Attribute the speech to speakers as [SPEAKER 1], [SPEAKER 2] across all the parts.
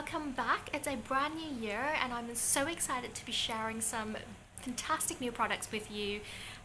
[SPEAKER 1] welcome back. It's a brand new year and I'm so excited to be sharing some fantastic new products with you,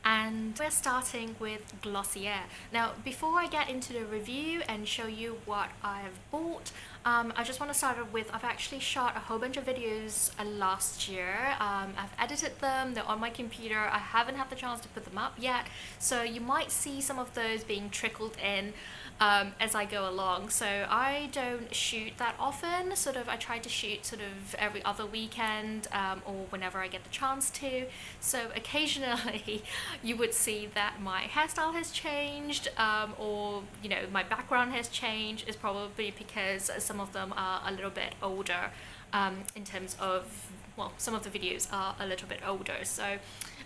[SPEAKER 1] and we're starting with Glossier. Now before I get into the review and show you what I've bought, I just want to start off with I've actually shot a whole bunch of videos last year. I've edited them, they're on my computer. I haven't had the chance to put them up yet, so you might see some of those being trickled in as I go along. So I don't shoot that often, I try to shoot sort of every other weekend or whenever I get the chance to. So occasionally you would see that my hairstyle has changed, or my background has changed. Is probably because some of them are a little bit older, in terms of, well, some of the videos are a little bit older, so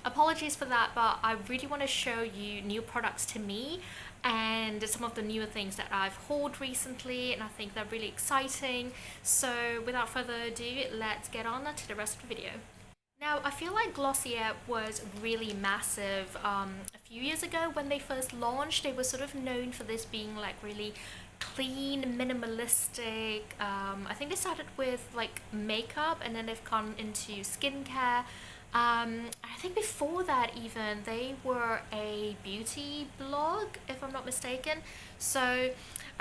[SPEAKER 1] apologies for that, but I really want to show you new products to me and some of the newer things that I've hauled recently, and I think they're really exciting. So without further ado, let's get on to the rest of the video. Now, I feel like Glossier was really massive a few years ago when they first launched. They were sort of known for this being like really clean, minimalistic. I think they started with like makeup and then they've gone into skincare. I think before that even they were a beauty blog, if I'm not mistaken. So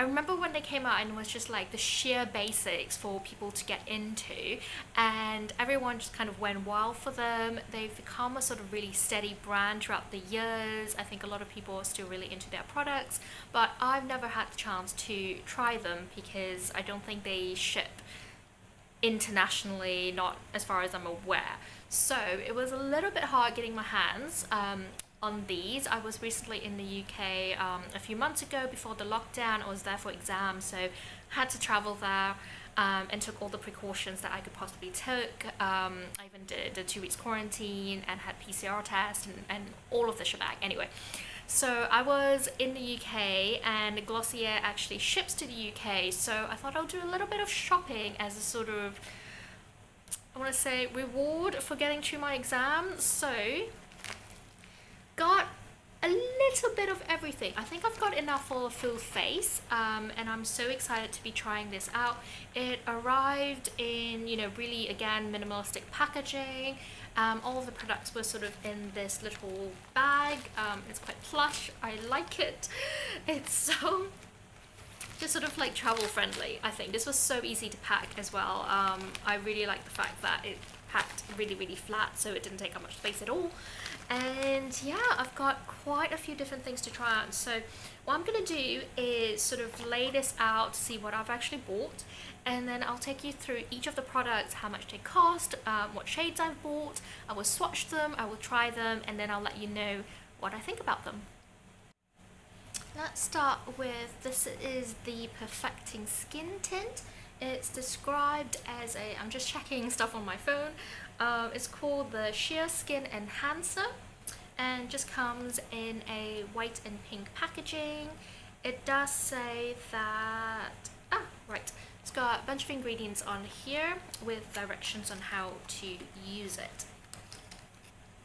[SPEAKER 1] I remember when they came out and it was just like the sheer basics for people to get into, and everyone just kind of went wild for them. They've become a sort of really steady brand throughout the years. I think a lot of people are still really into their products, but I've never had the chance to try them because I don't think they ship internationally, not as far as I'm aware. So it was a little bit hard getting my hands on these. I was recently in the UK a few months ago before the lockdown. I was there for exams, so had to travel there, and took all the precautions that I could possibly take. I even did a 2 weeks quarantine and had PCR test and all of the shebang. Anyway, so I was in the UK and Glossier actually ships to the UK, so I thought I'll do a little bit of shopping as a sort of, I want to say, reward for getting through my exams. So got a little bit of everything. I think I've got enough for a full face, and I'm so excited to be trying this out. It arrived in, really, again, minimalistic packaging. All of the products were sort of in this little bag. It's quite plush. I like it. It's so just sort of like travel friendly. I think this was so easy to pack as well. I really like the fact that it packed really flat, so it didn't take up much space at all. And yeah, I've got quite a few different things to try on. So what I'm gonna do is sort of lay this out, see what I've actually bought, and then I'll take you through each of the products, how much they cost, what shades I've bought. I will swatch them, I will try them, and then I'll let you know what I think about them. Let's start with, this is the Perfecting Skin Tint. It's described as a, I'm just checking stuff on my phone, it's called the Sheer Skin Enhancer, and just comes in a white and pink packaging. It does say that, right, it's got a bunch of ingredients on here with directions on how to use it.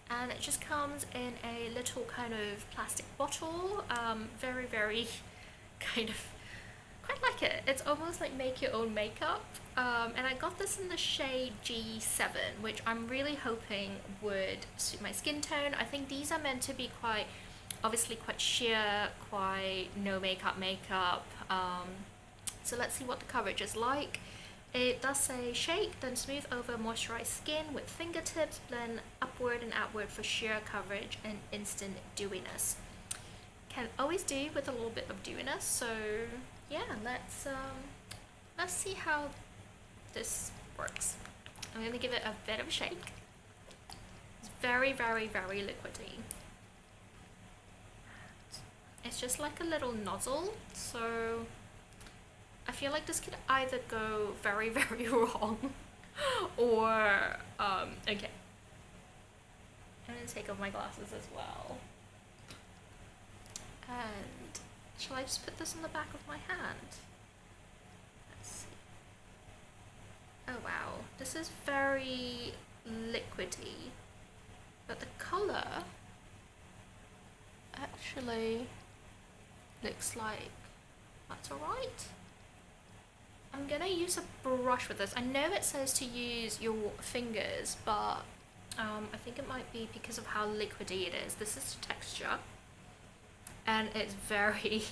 [SPEAKER 1] And it just comes in a little kind of plastic bottle, very kind of, quite like it. It's almost like make your own makeup, and I got this in the shade G7, which I'm really hoping would suit my skin tone. I think these are meant to be quite, obviously quite sheer, quite no makeup. So let's see what the coverage is like. It does say shake, then smooth over moisturized skin with fingertips, blend upward and outward for sheer coverage and instant dewiness. Can always do with a little bit of dewiness, so yeah, let's see how this works. I'm gonna give it a bit of a shake. It's very liquidy. It's just like a little nozzle, so I feel like this could either go very wrong or okay. I'm gonna take off my glasses as well. And shall I just put this on the back of my hand? Let's see. Oh wow, this is very liquidy, but the color actually looks like that's alright. I'm gonna use a brush with this. I know it says to use your fingers, but I think it might be because of how liquidy it is. This is the texture, and it's very...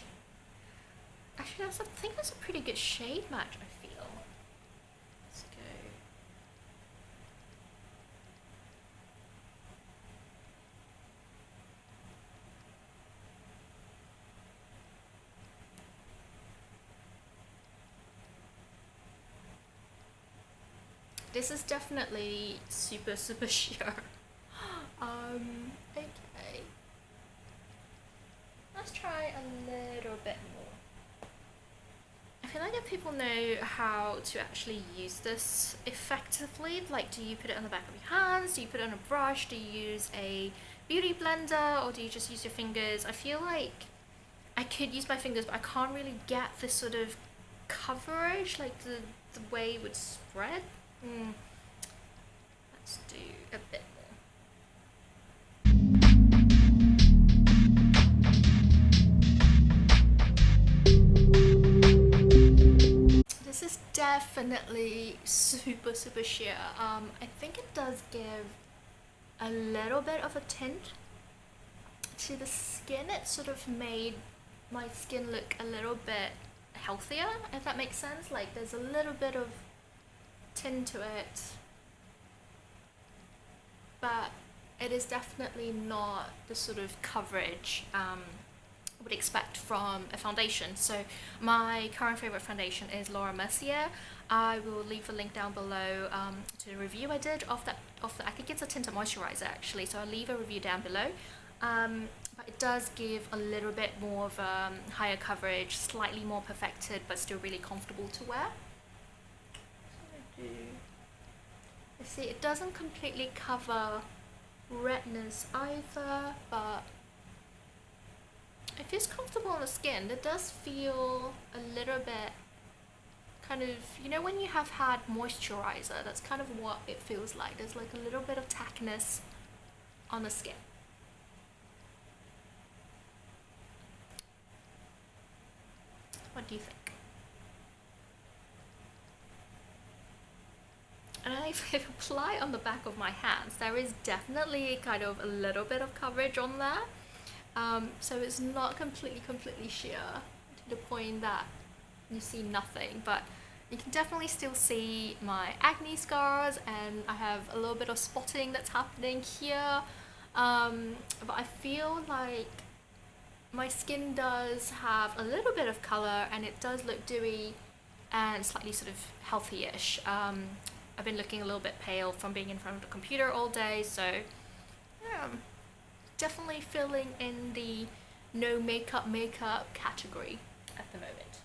[SPEAKER 1] Actually, I think that's a pretty good shade match, I feel. Let's go. This is definitely super sheer. Okay. Let's try a little bit more. I feel like if people know how to actually use this effectively, like, do you put it on the back of your hands? Do you put it on a brush? Do you use a beauty blender? Or do you just use your fingers? I feel like I could use my fingers, but I can't really get this sort of coverage, like the way it would spread. Let's do a bit more. This is definitely super sheer. I think it does give a little bit of a tint to the skin. It sort of made my skin look a little bit healthier, if that makes sense. Like, there's a little bit of tint to it, but it is definitely not the sort of coverage I would expect from a foundation. So my current favorite foundation is Laura Mercier. I will leave a link down below to the review I did of the I think it's a tinted moisturizer actually, so I'll leave a review down below. But it does give a little bit more of higher coverage, slightly more perfected, but still really comfortable to wear. You see, it doesn't completely cover redness either, but it feels comfortable on the skin. It does feel a little bit kind of, you know, when you have had moisturizer, that's kind of what it feels like. There's like a little bit of tackiness on the skin. What do you think? And if I apply on the back of my hands, there is definitely kind of a little bit of coverage on there. So it's not completely sheer to the point that you see nothing, but you can definitely still see my acne scars, and I have a little bit of spotting that's happening here. But I feel like my skin does have a little bit of color, and it does look dewy and slightly sort of healthy-ish. I've been looking a little bit pale from being in front of the computer all day, so yeah, definitely filling in the no makeup category at the moment.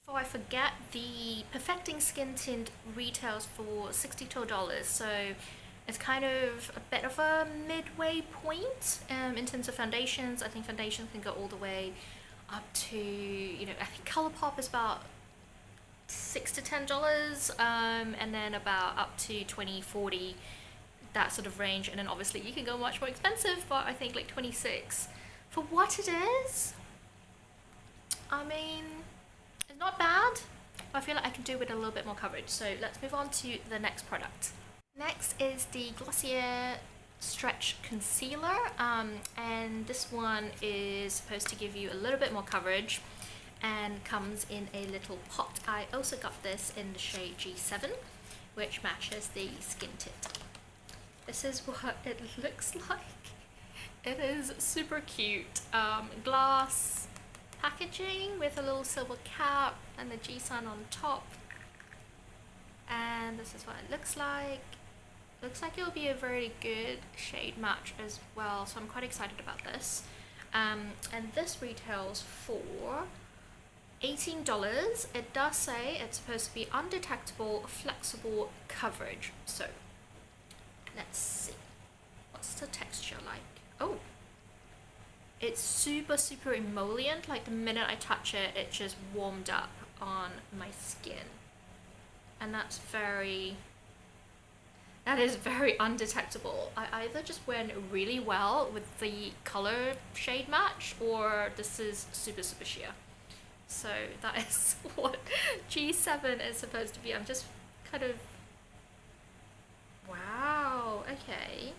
[SPEAKER 1] Before I forget, the Perfecting Skin Tint retails for $62, so it's kind of a bit of a midway point in terms of foundations. I think foundations can go all the way up to, you know, I think Colourpop is about $6 to $10, and then about up to $20-40, that sort of range. And then obviously you can go much more expensive, but I think like $26 for what it is. I mean, it's not bad, but I feel like I can do with a little bit more coverage. So let's move on to the next product. Next is the Glossier Stretch Concealer, and this one is supposed to give you a little bit more coverage and comes in a little pot. I also got this in the shade G7, which matches the skin tint. This is what it looks like. It is super cute. Glass packaging with a little silver cap and the G sign on top. And this is what it looks like. Looks like it'll be a very good shade match as well, so I'm quite excited about this. And this retails for $18. It does say it's supposed to be undetectable, flexible coverage. So let's see. What's the texture like? Oh, it's super emollient. Like the minute I touch it, it just warmed up on my skin. And that is very undetectable. I either just went really well with the color shade match, or this is super sheer. So that is what G7 is supposed to be. I'm just kind of, wow, okay.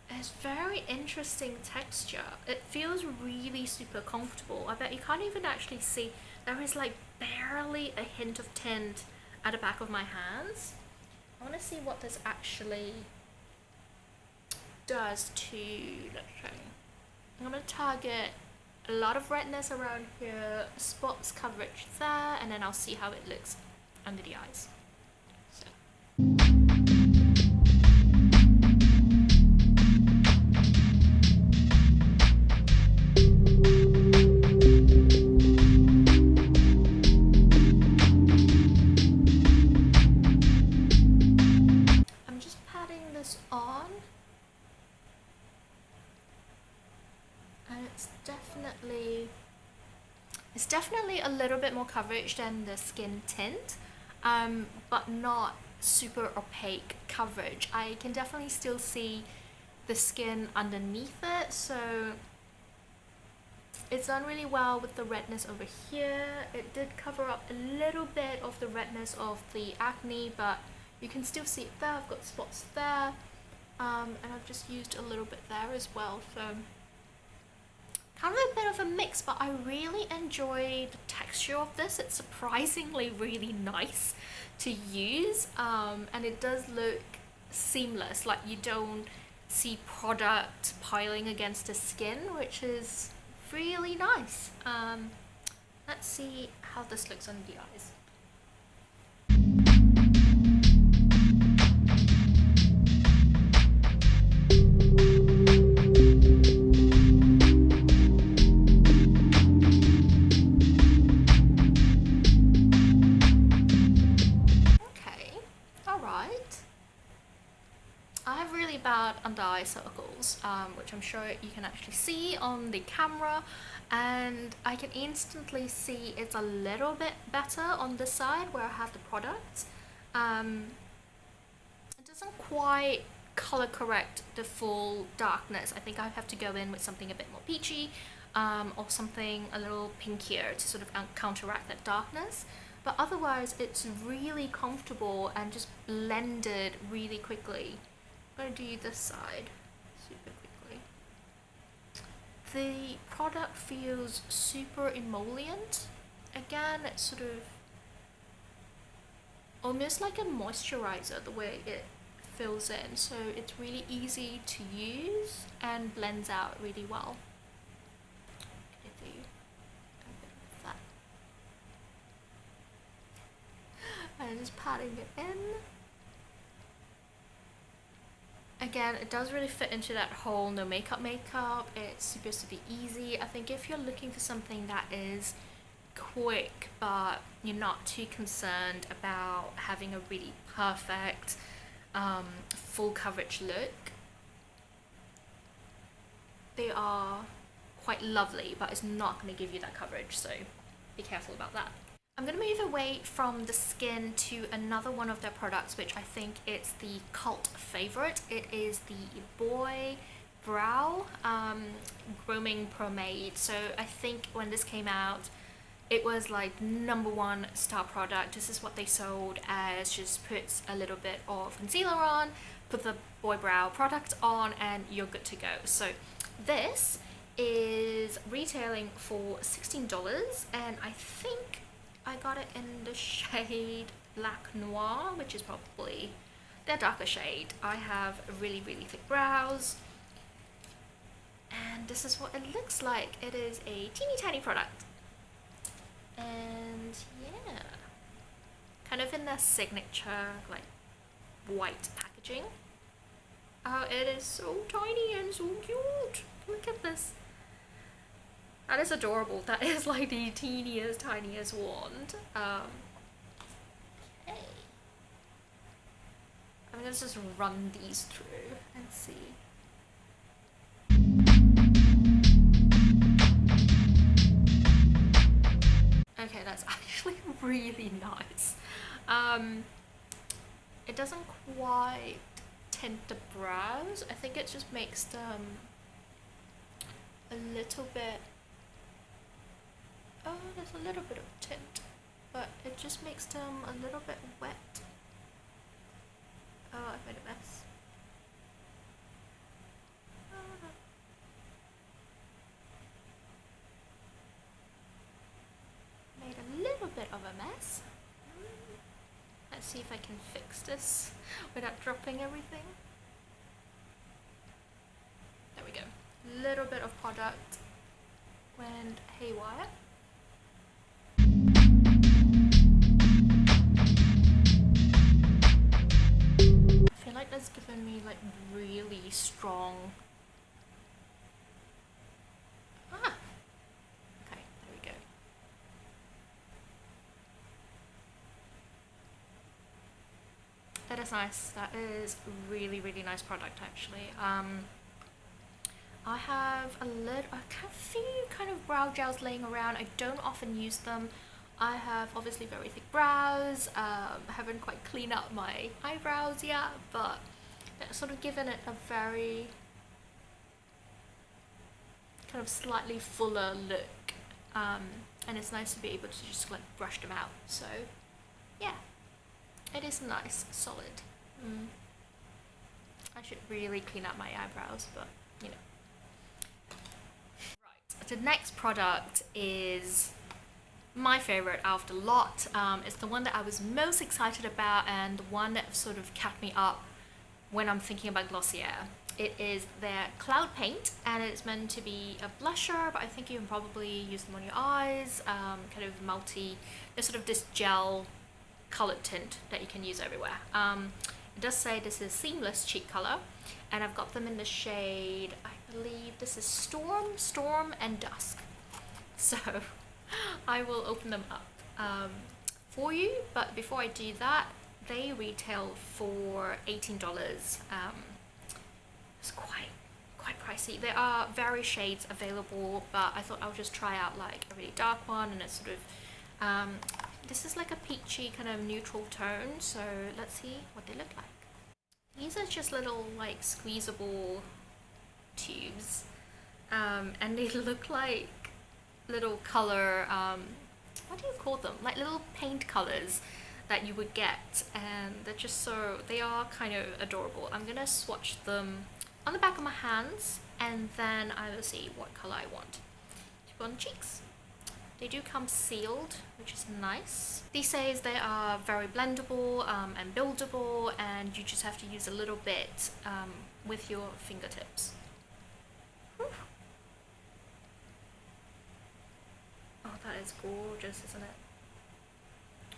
[SPEAKER 1] It's very interesting texture. It feels really super comfortable. I bet you can't even actually see, there is like barely a hint of tint at the back of my hands. I want to see what this actually does to, let's show you. I'm going to target a lot of redness around here, spots coverage there, and then I'll see how it looks under the eyes. So. I'm just patting this on. And it's definitely a little bit more coverage than the skin tint, but not super opaque coverage. I can definitely still see the skin underneath it, so it's done really well with the redness over here. It did cover up a little bit of the redness of the acne, but you can still see it there. I've got spots there, and I've just used a little bit there as well, so kind of a bit of a mix, but I really enjoy the texture of this. It's surprisingly really nice to use, and it does look seamless, like you don't see product piling against the skin, which is really nice. Let's see how this looks under the eyes. Bad under eye circles, which I'm sure you can actually see on the camera, and I can instantly see it's a little bit better on this side where I have the product. It doesn't quite color correct the full darkness. I think I have to go in with something a bit more peachy, or something a little pinkier to sort of counteract that darkness. But otherwise it's really comfortable and just blended really quickly. I'm going to do this side super quickly. The product feels super emollient. Again, it's sort of almost like a moisturizer the way it fills in, so it's really easy to use and blends out really well. I'm just patting it in. Again, it does really fit into that whole no makeup. It's supposed to be easy. I think if you're looking for something that is quick but you're not too concerned about having a really perfect full coverage look, they are quite lovely, but it's not going to give you that coverage, so be careful about that. I'm going to move away from the skin to another one of their products, which I think it's the cult favorite. It is the Boy Brow Grooming Pomade. So I think when this came out, it was like #1 star product. This is what they sold as, just puts a little bit of concealer on, put the Boy Brow product on, and you're good to go. So this is retailing for $16, and I think I got it in the shade Black Noir, which is probably their darker shade. I have really, really thick brows, and this is what it looks like. It is a teeny tiny product, and yeah, kind of in their signature like white packaging. Oh, it is so tiny and so cute. Look at this. That is adorable. That is like the teeniest, tiniest wand. Okay. I'm gonna just run these through and see. Okay, that's actually really nice. It doesn't quite tint the brows. I think it just makes them a little bit there's a little bit of tint, but it just makes them a little bit wet. Oh, I've made a mess. Made a little bit of a mess. Let's see if I can fix this without dropping everything. There we go. Little bit of product went haywire. I feel like that's given me like really strong. Okay, there we go. That is nice. That is really nice product actually. I have a few kind of brow gels laying around. I don't often use them. I have obviously very thick brows. I haven't quite cleaned up my eyebrows yet, but it's sort of given it a very kind of slightly fuller look. And it's nice to be able to just like brush them out. So yeah, it is nice, solid. I should really clean up my eyebrows, but you know. Right, the next product is my favorite out of the lot. It's the one that I was most excited about and the one that sort of kept me up when I'm thinking about Glossier. It is their Cloud Paint, and it's meant to be a blusher, but I think you can probably use them on your eyes, kind of there's sort of this gel colored tint that you can use everywhere. It does say this is seamless cheek color, and I've got them in the shade, I believe this is Storm, and Dusk. So I will open them up for you, but before I do that, they retail for $18. It's quite pricey. There are various shades available, but I thought I'll just try out like a really dark one, and it's sort of this is like a peachy kind of neutral tone, so let's see what they look like. These are just little like squeezable tubes, and they look like little color, what do you call them? Like little paint colors that you would get, and they are kind of adorable. I'm gonna swatch them on the back of my hands, and then I will see what color I want to put on the cheeks. They do come sealed, which is nice. These days they are very blendable and buildable, and you just have to use a little bit with your fingertips. Whew. Oh, that is gorgeous, isn't it?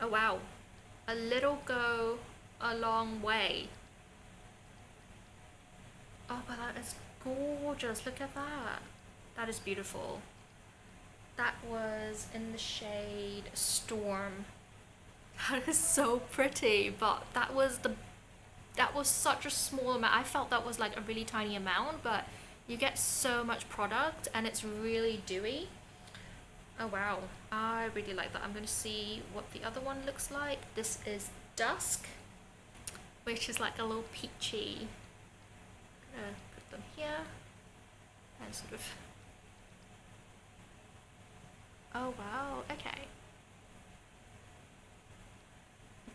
[SPEAKER 1] Oh wow, a little go a long way. Oh, but that is gorgeous, look at that. That is beautiful. That was in the shade Storm. That is so pretty, but that was such a small amount. I felt that was like a really tiny amount, but you get so much product and it's really dewy. Oh wow, I really like that. I'm gonna see what the other one looks like. This is Dusk, which is like a little peachy. I'm gonna put them here and sort of. Oh wow, okay.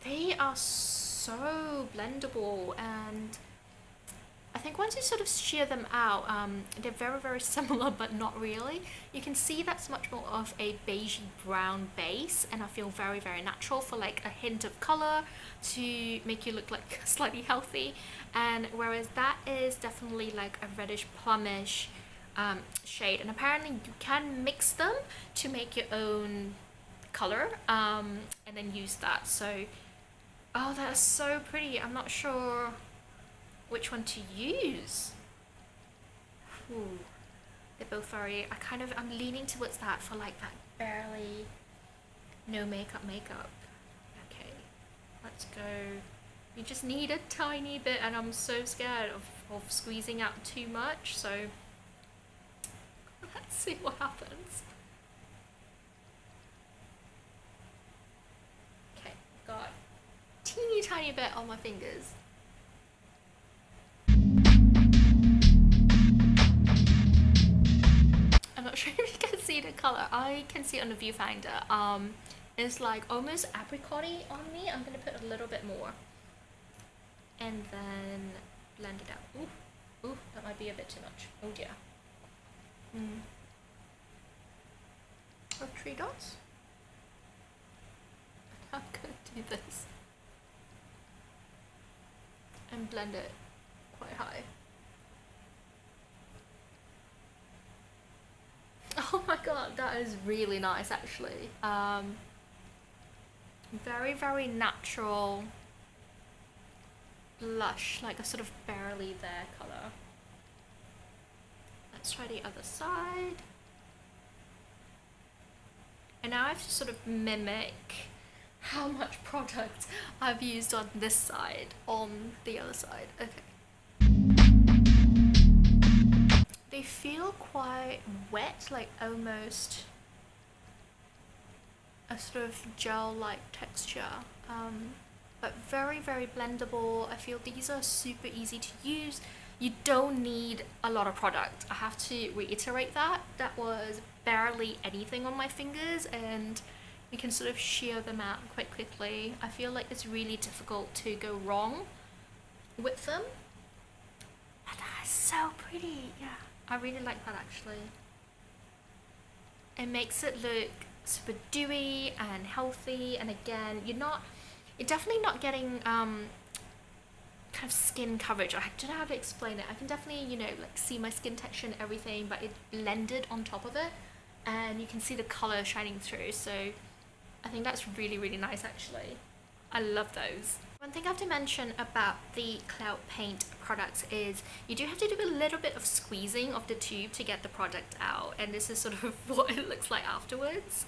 [SPEAKER 1] They are so blendable, and I think once you sort of shear them out, they're very similar, but not really. You can see that's much more of a beigey brown base, and I feel very natural for like a hint of color to make you look like slightly healthy. And whereas that is definitely like a reddish plumish shade, and apparently you can mix them to make your own color and then use that. So oh, that is so pretty. I'm not sure which one to use. Ooh, they're both very, I'm leaning towards that for like that barely no makeup. Okay, let's go. You just need a tiny bit, and I'm so scared of squeezing out too much, so let's see what happens. Okay, I've got a teeny tiny bit on my fingers. I'm not sure if you can see see the color. I can see it on the viewfinder. It's like almost apricot-y on me. I'm gonna put a little bit more. And then blend it out. Ooh, ooh, that might be a bit too much. Oh dear. Oh, 3 dots? I'm gonna do this. And blend it quite high. Oh my god, that is really nice actually. Very, very natural blush, like a sort of barely there color. Let's try the other side. And now I have to sort of mimic how much product I've used on this side on the other side. Okay. They feel quite wet, like almost a sort of gel-like texture, but very, very blendable. I feel these are super easy to use. You don't need a lot of product. I have to reiterate that. That was barely anything on my fingers and you can sort of shear them out quite quickly. I feel like it's really difficult to go wrong with them. But that is so pretty. Yeah, I really like that actually. It makes it look super dewy and healthy, and again, you're definitely not getting kind of skin coverage. I don't know how to explain it. I can definitely, you know, like see my skin texture and everything, but it's blended on top of it and you can see the color shining through. So I think that's really, really nice actually. I love those. One thing I have to mention about the Cloud Paint products is you do have to do a little bit of squeezing of the tube to get the product out, and this is sort of what it looks like afterwards.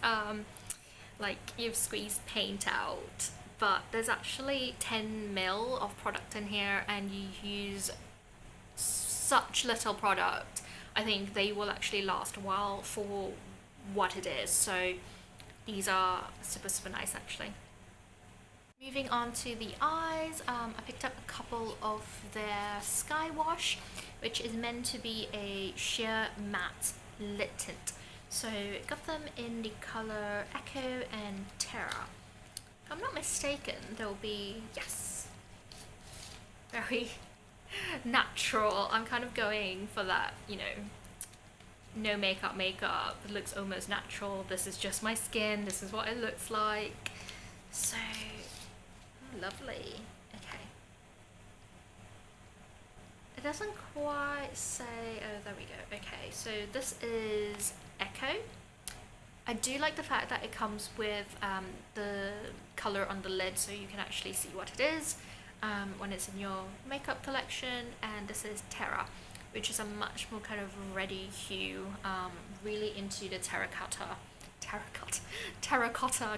[SPEAKER 1] Like you've squeezed paint out, but there's actually 10 ml of product in here and you use such little product. I think they will actually last a while for what it is, so these are super, super nice actually. Moving on to the eyes, I picked up a couple of their Skywash, which is meant to be a sheer matte lip tint. So got them in the color Echo and Terra. If I'm not mistaken, they'll be, yes, very natural. I'm kind of going for that, you know, no makeup, it looks almost natural. This is just my skin, this is what it looks like. So lovely. Okay. It doesn't quite say, oh there we go. Okay, so this is Echo. I do like the fact that it comes with the colour on the lid so you can actually see what it is when it's in your makeup collection, and this is Terra, which is a much more kind of reddy hue, really into the terracotta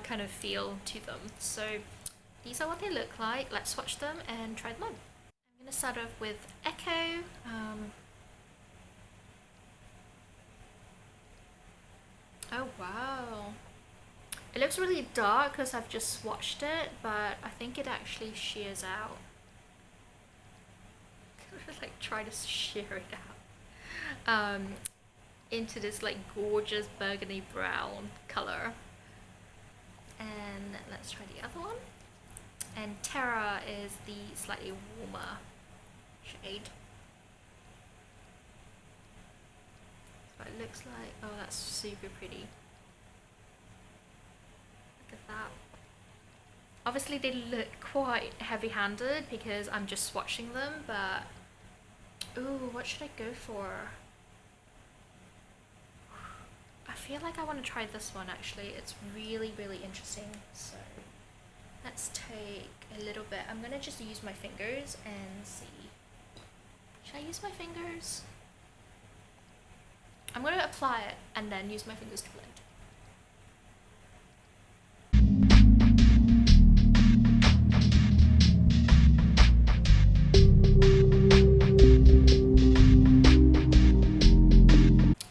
[SPEAKER 1] kind of feel to them. So these are what they look like. Let's swatch them and try them on. I'm going to start off with Echo. Oh wow. It looks really dark because I've just swatched it, but I think it actually shears out. Like try to shear it out into this like gorgeous burgundy brown color. And let's try the other one. And Terra is the slightly warmer shade. That's what it looks like. Oh, that's super pretty. Look at that. Obviously they look quite heavy-handed because I'm just swatching them, but ooh, what should I go for? I feel like I want to try this one actually. It's really, really interesting. So let's take a little bit. I'm gonna just use my fingers and see. Should I use my fingers? I'm gonna apply it and then use my fingers to blend.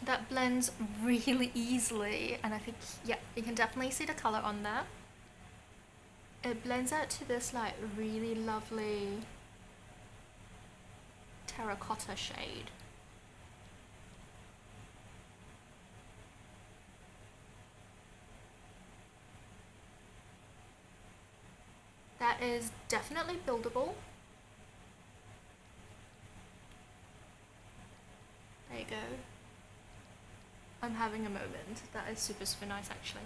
[SPEAKER 1] That blends really easily, and I think, yeah, you can definitely see the color on there. It blends out to this like really lovely terracotta shade. that is definitely buildable. There you go. I'm having a moment. That is super, super nice actually.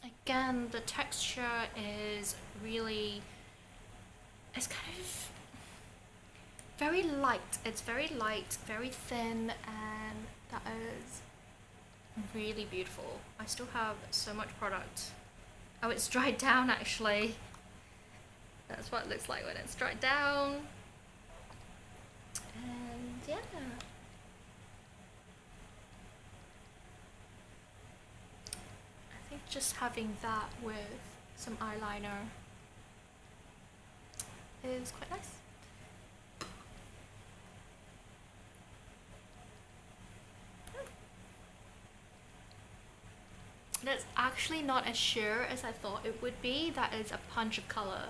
[SPEAKER 1] Again, the texture is really, it's kind of very light. It's very light, very thin, and that is really beautiful. I still have so much product. Oh, it's dried down actually. That's what it looks like when it's dried down. And yeah. I think just having that with some eyeliner is quite nice. And it's actually not as sheer as I thought it would be. That is a punch of color.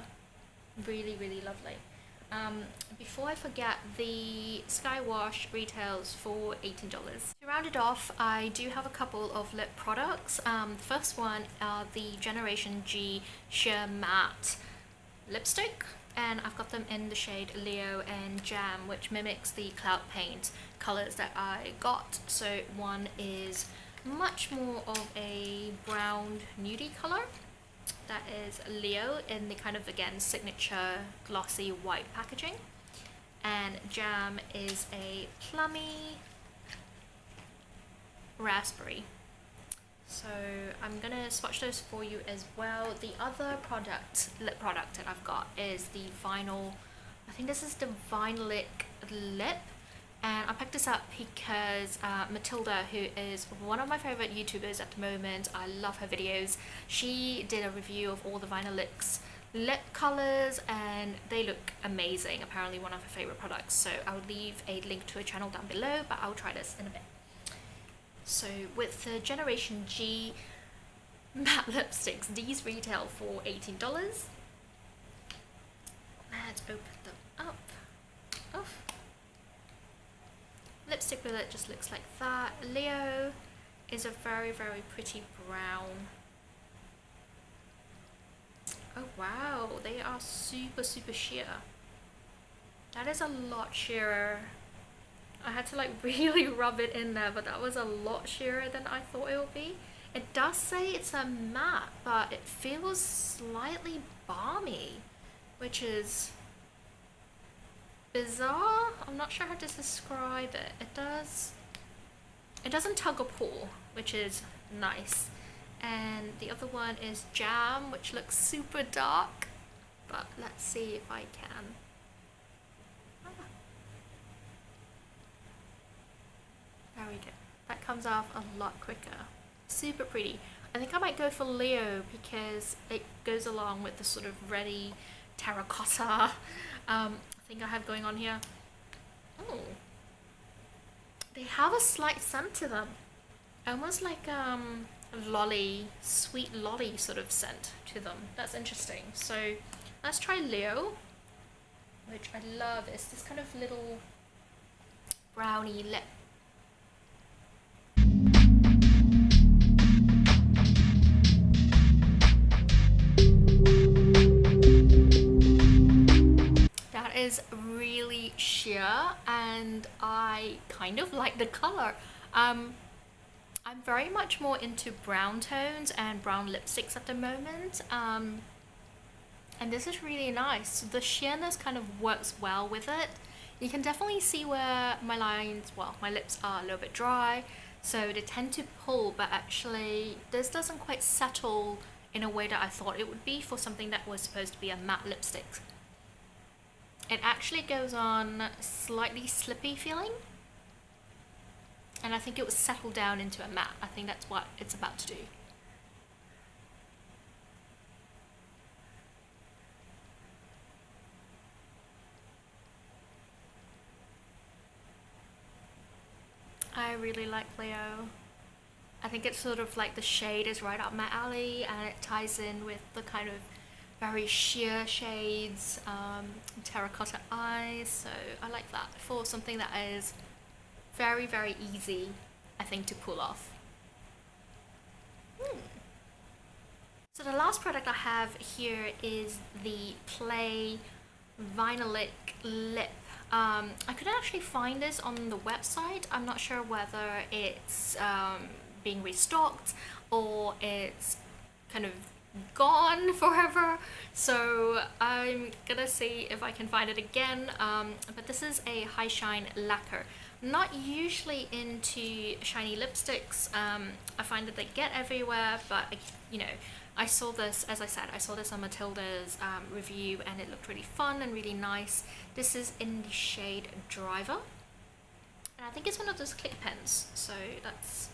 [SPEAKER 1] Really, really lovely. Before I forget, the Skywash retails for $18. To round it off, I do have a couple of lip products. The first one are the Generation G Sheer Matte Lipstick, and I've got them in the shade Leo and Jam, which mimics the Cloud Paint colors that I got. So one is much more of a brown nudie color. That is Leo in the kind of, again, signature glossy white packaging. And Jam is a plummy raspberry. So I'm gonna swatch those for you as well. The other lip product that I've got is the vinyl, I think this is the Vinylic lip. And I picked this up because Matilda, who is one of my favorite YouTubers at the moment, I love her videos, she did a review of all the Vinylic's lip colors and they look amazing. Apparently one of her favorite products. So I'll leave a link to her channel down below, but I'll try this in a bit. So with the Generation G matte lipsticks, these retail for $18. Let's open them up. Oh. Lipstick with it just looks like that. Leo is a very, very pretty brown. Oh wow, they are super, super sheer. That is a lot sheerer. I had to like really rub it in there, but that was a lot sheerer than I thought it would be. It does say it's a matte, but it feels slightly balmy, which is bizarre. I'm not sure how to describe it. It doesn't tug or pull, which is nice. And the other one is Jam, which looks super dark, but let's see if I can. There we go. That comes off a lot quicker. Super pretty. I think I might go for Leo because it goes along with the sort of reddy terracotta thing I have going on here. Oh, they have a slight scent to them, almost like lolly, sweet lolly sort of scent to them. That's interesting. So let's try Leo, which I love. It's this kind of little brownie lip. Is really sheer and I kind of like the color. I'm very much more into brown tones and brown lipsticks at the moment, and this is really nice. The sheerness kind of works well with it. You can definitely see where my lines, well, my lips are a little bit dry, so they tend to pull, but actually this doesn't quite settle in a way that I thought it would be for something that was supposed to be a matte lipstick. It actually goes on slightly slippy feeling, and I think it was settled down into a matte. I think that's what it's about to do. I really like Leo. I think it's sort of like the shade is right up my alley, and it ties in with the kind of very sheer shades, terracotta eyes, so I like that for something that is very, very easy, I think, to pull off. So the last product I have here is the Play Vinylic Lip. I couldn't actually find this on the website. I'm not sure whether it's being restocked or it's kind of gone forever, so I'm gonna see if I can find it again. But this is a high shine lacquer. Not usually into shiny lipsticks. I find that they get everywhere, but you know, I saw this, as I said, I saw this on Matilda's review, and it looked really fun and really nice. This is in the shade Driver, and I think it's one of those click pens, so let's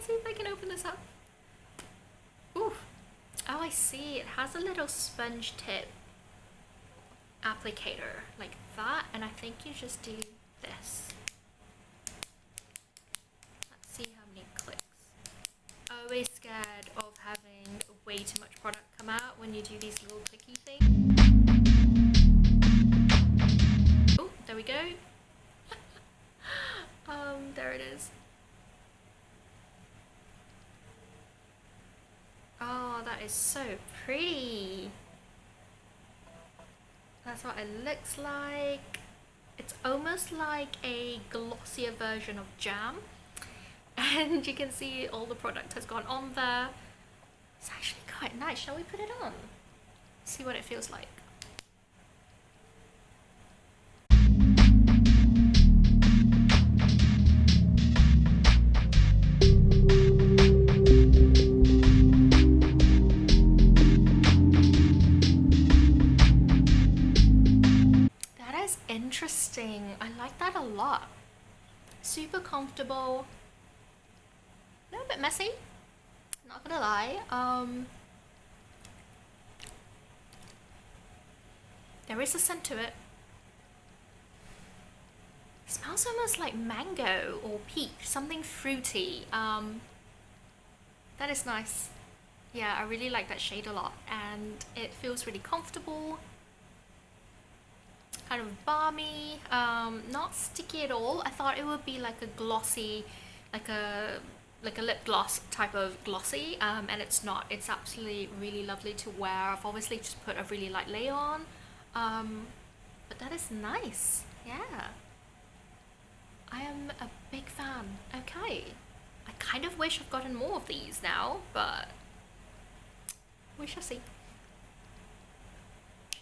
[SPEAKER 1] see if I can open this up. Ooh. Oh, I see, it has a little sponge tip applicator like that, and I think you just do this. Let's see how many clicks. Always scared of having way too much product come out when you do these little clicky things. Oh, there we go. There it is. Oh, that is so pretty. That's what it looks like. It's almost like a glossier version of jam. And you can see all the product has gone on there. It's actually quite nice. Shall we put it on? See what it feels like. That is interesting. I like that a lot. Super comfortable. A little bit messy, not gonna lie. There is a scent to it. It smells almost like mango or peach, something fruity. That is nice. Yeah, I really like that shade a lot, and it feels really comfortable, kind of balmy, not sticky at all. I thought it would be like a glossy, like a lip gloss type of glossy, and it's not. It's absolutely really lovely to wear. I've obviously just put a really light layer on, but that is nice. Yeah, I am a big fan. Okay, I kind of wish I've gotten more of these now, but we shall see.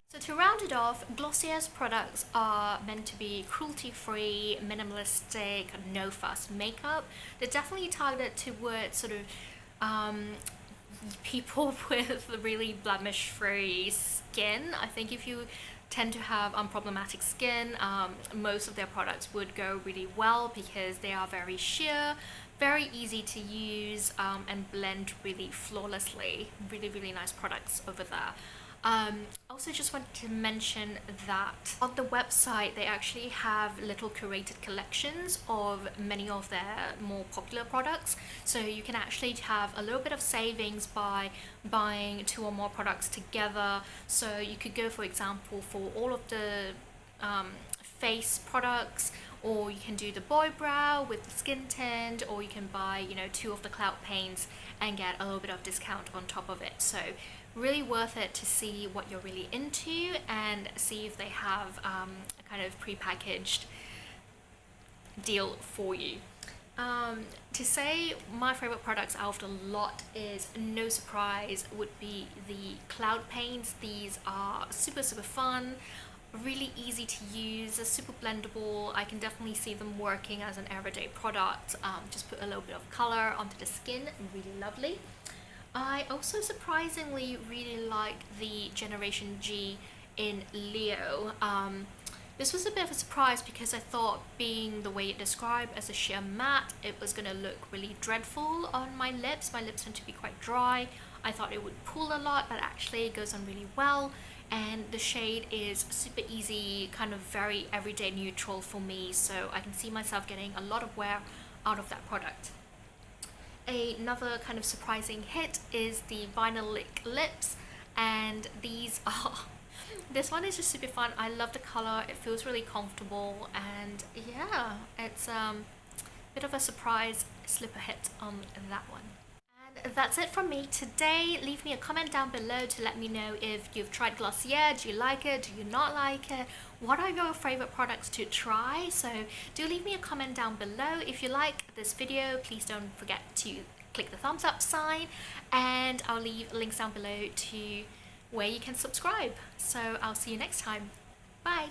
[SPEAKER 1] So to round it off, Glossier's products are meant to be cruelty-free, minimalistic, no-fuss makeup. They're definitely targeted towards sort of people with really blemish-free skin. I think if you tend to have unproblematic skin, most of their products would go really well because they are very sheer, very easy to use, and blend really flawlessly. Really, really nice products over there. Also just wanted to mention that on the website they actually have little curated collections of many of their more popular products, so you can actually have a little bit of savings by buying 2 or more products together. So you could go, for example, for all of the face products, or you can do the boy brow with the skin tint, or you can buy, you know, 2 of the cloud paints and get a little bit of discount on top of it. So really worth it to see what you're really into and see if they have a kind of pre-packaged deal for you. To say my favorite products out of the lot is no surprise would be the cloud paints. These are super fun, really easy to use, super blendable. I can definitely see them working as an everyday product. Just put a little bit of color onto the skin, really lovely. I also surprisingly really like the Generation G in Leo. This was a bit of a surprise because I thought, being the way it described as a sheer matte, it was going to look really dreadful on my lips. My lips tend to be quite dry. I thought it would pull a lot, but actually it goes on really well. And the shade is super easy, kind of very everyday neutral for me, so I can see myself getting a lot of wear out of that product. Another kind of surprising hit is the Vinylic lips, and these are this one is just super fun. I love the color, it feels really comfortable, and yeah, it's a bit of a surprise slipper hit on that one. And that's it from me today. Leave me a comment down below to let me know if you've tried Glossier. Do you like it? Do you not like it? What are your favorite products to try? So do leave me a comment down below. If you like this video, please don't forget to click the thumbs up sign, and I'll leave links down below to where you can subscribe. So I'll see you next time. Bye.